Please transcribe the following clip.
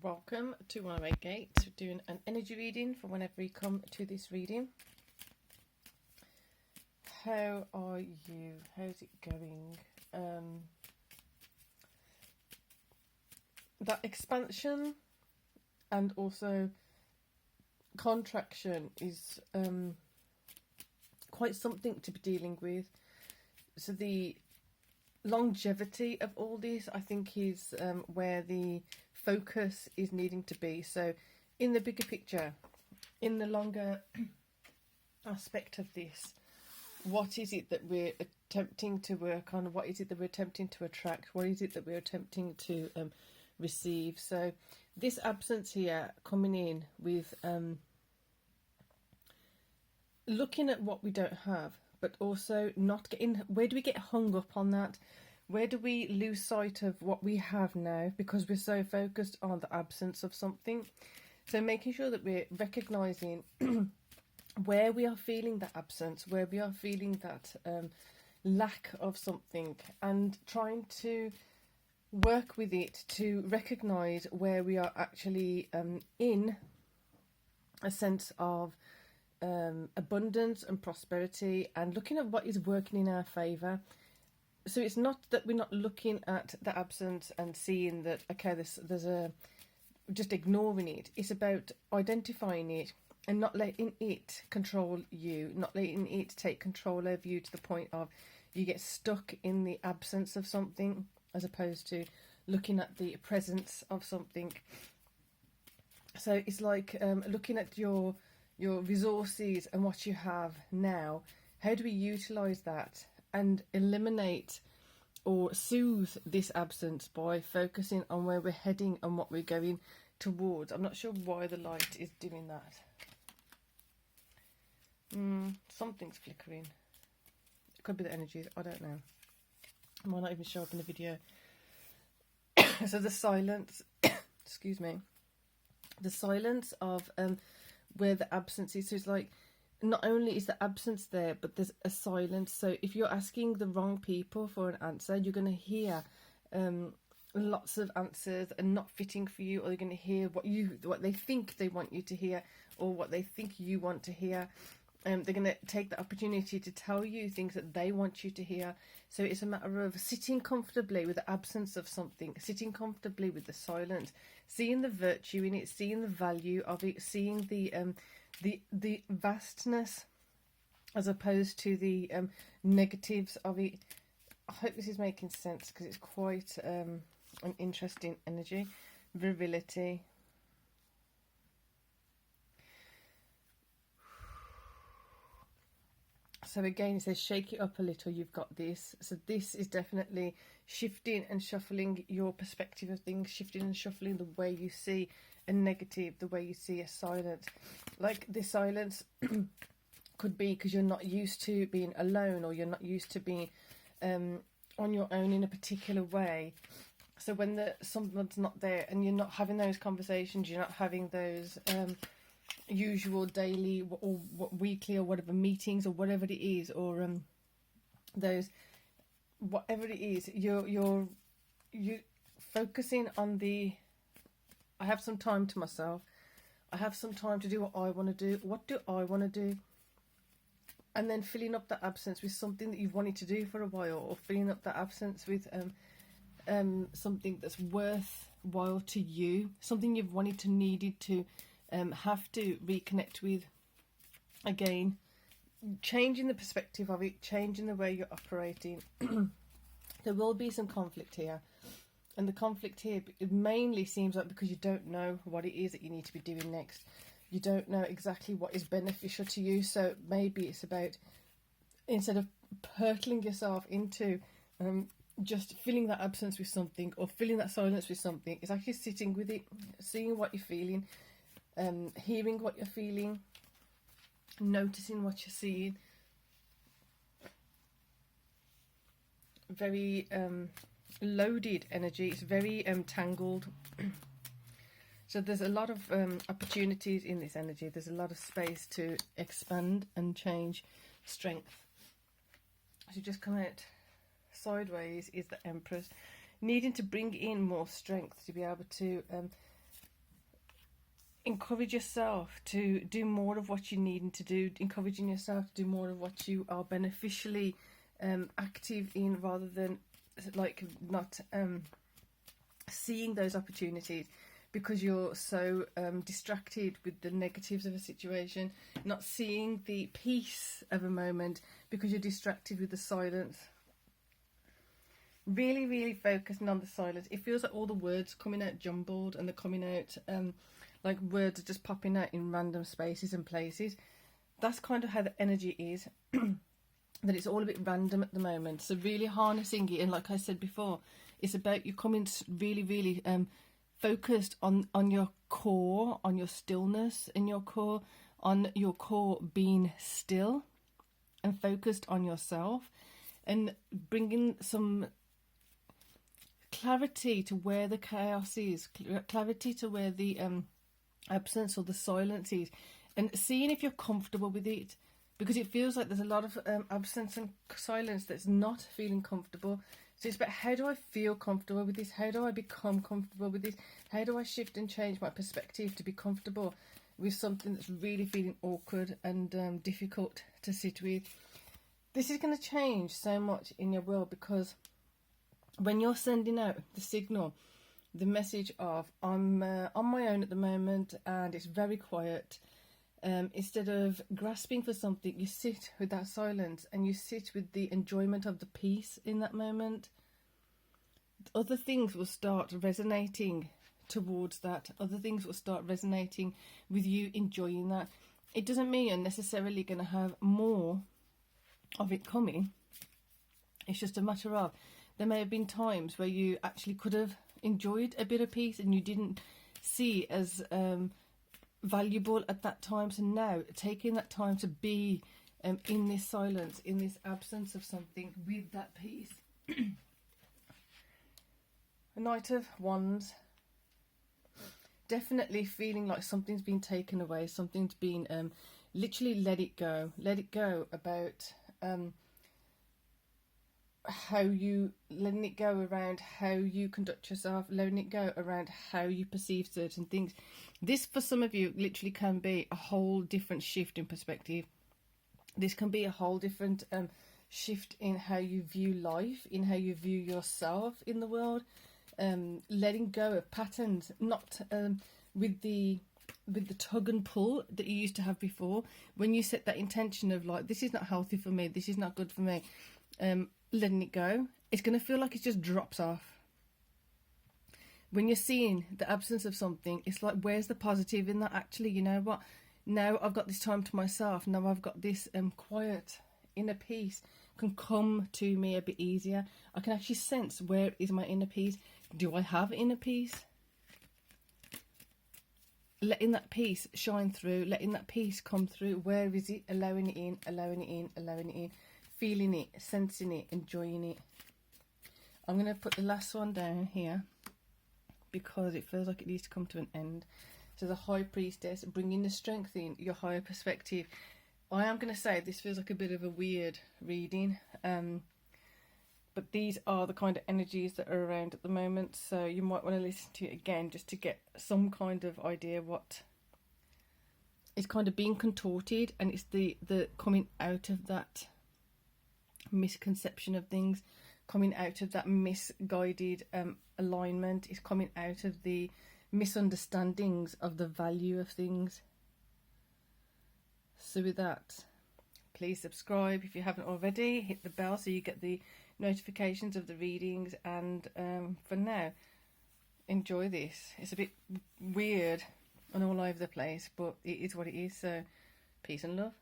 Welcome to 108 Gates. We're doing an energy reading for whenever you come to this reading. How are you? How's it going? That expansion and also contraction is quite something to be dealing with. So the longevity of all this, I think, is where the focus is needing to be. So in the bigger picture, in the longer aspect of this, what is it that we're attempting to work on? What is it that we're attempting to attract? What is it that we're attempting to receive? So this absence here coming in with looking at what we don't have, but also not getting, where do we get hung up on that? Where do we lose sight of what we have now because we're so focused on the absence of something? So making sure that we're recognizing where we are feeling that absence, where we are feeling that lack of something, and trying to work with it to recognize where we are actually in a sense of abundance and prosperity, and looking at what is working in our favor. So it's not that we're not looking at the absence and seeing that, okay, there's a, just ignoring it. It's about identifying it and not letting it control you, not letting it take control over you to the point of you get stuck in the absence of something, as opposed to looking at the presence of something. So it's like looking at your resources and what you have now. How do we utilize that and eliminate or soothe this absence by focusing on where we're heading and what we're going towards? I'm not sure why the light is doing that. Something's flickering. It could be the energies, I don't know. It might not even show up in the video. So the silence, excuse me, the silence of where the absence is. So it's like, not only is the absence there, but there's a silence. So if you're asking the wrong people for an answer, you're going to hear lots of answers and not fitting for you, or you're going to hear what they think they want you to hear, or what they think you want to hear. They're going to take the opportunity to tell you things that they want you to hear. So it's a matter of sitting comfortably with the absence of something, sitting comfortably with the silence, seeing the virtue in it, seeing the value of it, seeing the vastness as opposed to the negatives of it. I hope this is making sense, because it's quite an interesting energy. Virility. So again, it says shake it up a little, you've got this. So this is definitely shifting and shuffling your perspective of things, shifting and shuffling the way you see a negative, the way you see a silence. Like this silence could be because you're not used to being alone, or you're not used to being on your own in a particular way. So when someone's not there and you're not having those conversations, you're not having those usual daily or weekly or whatever meetings or whatever it is, or those whatever it is, you're focusing on the, I have some time to myself, I have some time to do what I want to do. What do I want to do? And then filling up that absence with something that you've wanted to do for a while, or filling up that absence with something that's worthwhile to you, something you've wanted to, needed to, have to reconnect with. Again, changing the perspective of it, changing the way you're operating. There will be some conflict here, and the conflict here, it mainly seems like because you don't know what it is that you need to be doing next. You don't know exactly what is beneficial to you. So maybe it's about, instead of hurtling yourself into just filling that absence with something, or filling that silence with something, it's actually sitting with it, seeing what you're feeling, hearing what you're feeling, noticing what you're seeing. Very loaded energy. It's very tangled. So there's a lot of opportunities in this energy. There's a lot of space to expand and change strength. So just come out sideways is the Empress, needing to bring in more strength to be able to encourage yourself to do more of what you need to do, encouraging yourself to do more of what you are beneficially active in, rather than like not seeing those opportunities because you're so distracted with the negatives of a situation, not seeing the peace of a moment because you're distracted with the silence. Really, really focusing on the silence. It feels like all the words coming out jumbled, and they're coming out like words are just popping out in random spaces and places. That's kind of how the energy is. That it's all a bit random at the moment. So really harnessing it, and like I said before, it's about you coming really, really focused on your core, on your stillness in your core, on your core being still and focused on yourself, and bringing some clarity to where the chaos is, clarity to where the absence or the silence is, and seeing if you're comfortable with it, because it feels like there's a lot of absence and silence that's not feeling comfortable. So it's about, how do I feel comfortable with this? How do I become comfortable with this? How do I shift and change my perspective to be comfortable with something that's really feeling awkward and difficult to sit with? This is going to change so much in your world, because when you're sending out the signal, the message of I'm on my own at the moment and it's very quiet, instead of grasping for something, you sit with that silence and you sit with the enjoyment of the peace in that moment. Other things will start resonating towards that. Other things will start resonating with you enjoying that. It doesn't mean you're necessarily going to have more of it coming. It's just a matter of, there may have been times where you actually could have enjoyed a bit of peace and you didn't see as valuable at that time. So now taking that time to be in this silence, in this absence of something, with that peace. A Knight of Wands, definitely feeling like something's been taken away, something's been literally let it go about how you, letting it go around how you conduct yourself, letting it go around how you perceive certain things. This, for some of you, literally can be a whole different shift in perspective. This can be a whole different shift in how you view life, in how you view yourself in the world. Letting go of patterns, not with the tug and pull that you used to have before. When you set that intention of like, this is not healthy for me, this is not good for me, letting it go, it's going to feel like it just drops off. When you're seeing the absence of something, it's like, where's the positive in that? Actually, you know what? Now I've got this time to myself. Now I've got this quiet inner peace can come to me a bit easier. I can actually sense, where is my inner peace? Do I have inner peace? Letting that peace shine through, letting that peace come through. Where is it? Allowing it in, allowing it in, allowing it in. Feeling it, sensing it, enjoying it. I'm going to put the last one down here because it feels like it needs to come to an end. So the High Priestess, bringing the strength in, your higher perspective. I am going to say this feels like a bit of a weird reading, but these are the kind of energies that are around at the moment. So you might want to listen to it again just to get some kind of idea what is kind of being contorted, and it's the coming out of that misconception of things, coming out of that misguided alignment, is coming out of the misunderstandings of the value of things. So with that, please subscribe if you haven't already, hit the bell so you get the notifications of the readings, and for now, enjoy this. It's a bit weird and all over the place, but it is what it is. So peace and love.